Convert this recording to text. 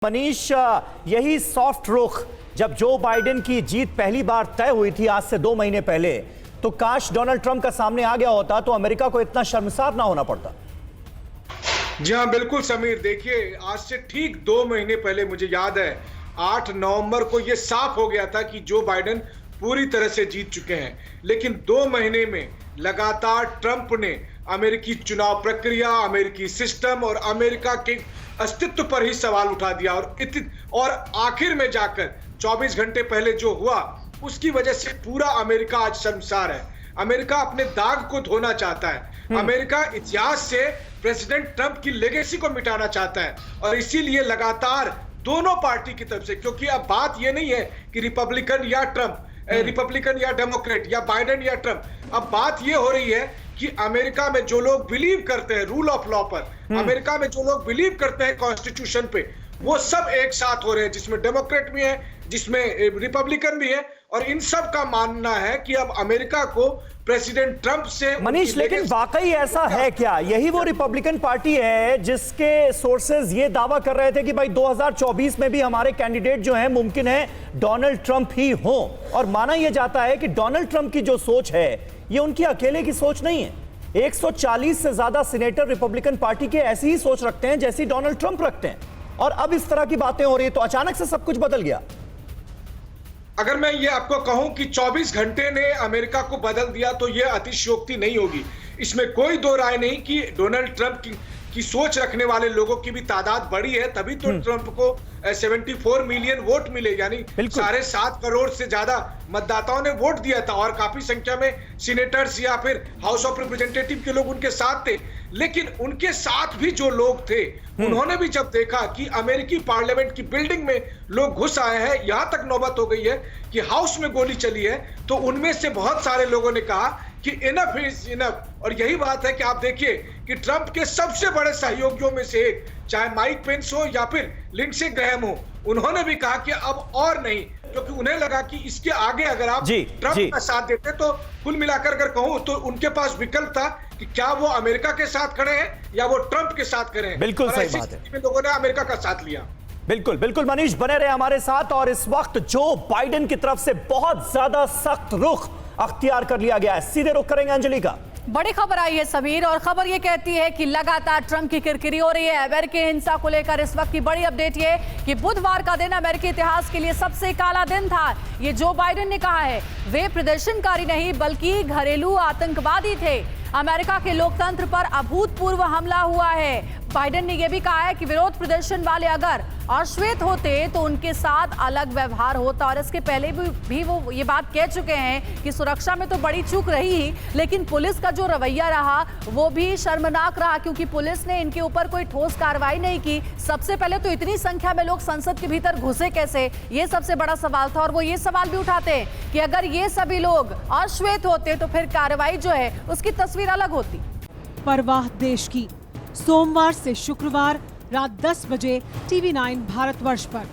मनीष, यही सॉफ्ट रुख जब जो बाइडेन की जीत पहली बार तय हुई थी आज से 2 महीने पहले, तो काश डोनाल्ड ट्रंप का सामने आ गया होता तो अमेरिका को इतना शर्मसार ना होना पड़ता। जी हाँ, बिल्कुल समीर। देखिए, आज से ठीक 2 महीने पहले मुझे याद है 8 नवंबर को यह साफ हो गया था कि जो बाइडेन पूरी तरह से जीत चुके हैं। लेकिन 2 महीने में लगातार ट्रंप ने अमेरिकी चुनाव प्रक्रिया, अमेरिकी सिस्टम और अमेरिका के अस्तित्व पर ही सवाल उठा दिया। और आखिर में जाकर 24 घंटे पहले जो हुआ, उसकी वजह से पूरा अमेरिका आज शर्मसार है। अमेरिका अपने दाग को धोना चाहता है। अमेरिका इतिहास से प्रेसिडेंट ट्रंप की लेगेसी को मिटाना चाहता है और इसीलिए लगातार दोनों पार्टी की तरफ से, क्योंकि अब बात यह नहीं है कि रिपब्लिकन या ट्रंप, रिपब्लिकन या डेमोक्रेट या बाइडेन या ट्रंप, अब बात यह हो रही है कि अमेरिका में जो लोग बिलीव करते हैं रूल ऑफ लॉ पर, अमेरिका में जो लोग बिलीव करते हैं कॉन्स्टिट्यूशन पे, वो सब एक साथ हो रहे हैं, जिसमें डेमोक्रेट भी है, जिसमें रिपब्लिकन भी है। और इन सब का मानना है कि अब अमेरिका को प्रेसिडेंट ट्रंप से मनीष, लेकिन वाकई ऐसा है क्या? यही वो रिपब्लिकन पार्टी है जिसके सोर्सेज ये दावा कर रहे थे कि भाई 2024 में भी हमारे कैंडिडेट जो हैं मुमकिन है डोनाल्ड ट्रंप ही हो, और माना यह जाता है कि डोनाल्ड ट्रंप की जो सोच है ये उनकी अकेले की सोच नहीं है। 140 से ज्यादा सीनेटर रिपब्लिकन पार्टी के ऐसी ही सोच रखते हैं जैसी डोनाल्ड ट्रंप रखते हैं, और अब इस तरह की बातें हो रही है तो अचानक से सब कुछ बदल गया। अगर मैं ये आपको कहूं कि 24 घंटे ने अमेरिका को बदल दिया तो यह अतिशयोक्ति नहीं होगी। इसमें कोई दो राय नहीं कि डोनाल्ड ट्रंप की सोच रखने वाले लोगों की भी तादाद बढ़ी है, तभी तो ट्रंप को 74 मिलियन वोट मिले, यानी 7.5 करोड़ से ज्यादा मतदाताओं ने वोट दिया था और काफी संख्या में सीनेटर्स या फिर हाउस ऑफ रिप्रेजेंटेटिव के लोग उनके साथ थे। लेकिन उनके साथ भी जो लोग थे उन्होंने भी जब देखा कि अमेरिकी पार्लियामेंट की बिल्डिंग में लोग घुस आए हैं, यहां तक नौबत हो गई है कि हाउस में गोली चली है, तो उनमें से बहुत सारे लोगों ने कहा कि इनफ इज इनफ। और यही बात है कि आप देखिए कि ट्रंप के सबसे बड़े सहयोगियों में से एक, चाहे माइक पेंस हो या फिर लिंडसे ग्रैहम हो, उन्होंने भी कहा कि अब और नहीं, क्योंकि उन्हें लगा कि इसके आगे अगर आप ट्रंप का साथ देते तो कुल मिलाकर अगर कहूं तो उनके पास विकल्प था कि क्या वो अमेरिका के साथ खड़े हैं या वो ट्रंप के साथ खड़े हैं। बिल्कुल सही बात है, लोगों ने अमेरिका का साथ लिया। बिल्कुल बिल्कुल मनीष, बने रहे हमारे साथ। और इस वक्त जो बाइडेन की तरफ से बहुत ज्यादा सख्त रुख अख्तियार कर लिया गया है, सीधे रुख करेंगे अंजलि का। बड़ी खबर आई है समीर, और खबर ये कहती है कि लगातार ट्रंप की किरकिरी हो रही है अमेरिकी हिंसा को लेकर। इस वक्त की बड़ी अपडेट ये कि बुधवार का दिन अमेरिकी इतिहास के लिए सबसे काला दिन था। ये जो बाइडेन ने कहा है, वे प्रदर्शनकारी नहीं बल्कि घरेलू आतंकवादी थे। अमेरिका के लोकतंत्र पर अभूतपूर्व हमला हुआ है। बाइडेन ने यह भी कहा है कि विरोध प्रदर्शन वाले अगर अश्वेत होते तो उनके साथ अलग व्यवहार होता। और इसके पहले भी वो ये बात कह चुके हैं कि सुरक्षा में तो बड़ी चूक रही ही, लेकिन पुलिस का जो रवैया रहा वो भी शर्मनाक रहा, क्योंकि पुलिस ने इनके ऊपर कोई ठोस कार्रवाई नहीं की। सबसे पहले तो इतनी संख्या में लोग संसद के भीतर घुसे कैसे, ये सबसे बड़ा सवाल था। और वो ये सवाल भी उठाते हैं कि अगर ये सभी लोग अश्वेत होते तो फिर कार्रवाई जो है उसकी तस्वीर अलग होती। परवाह देश की, सोमवार से शुक्रवार रात 10 बजे TV9 भारतवर्ष पर।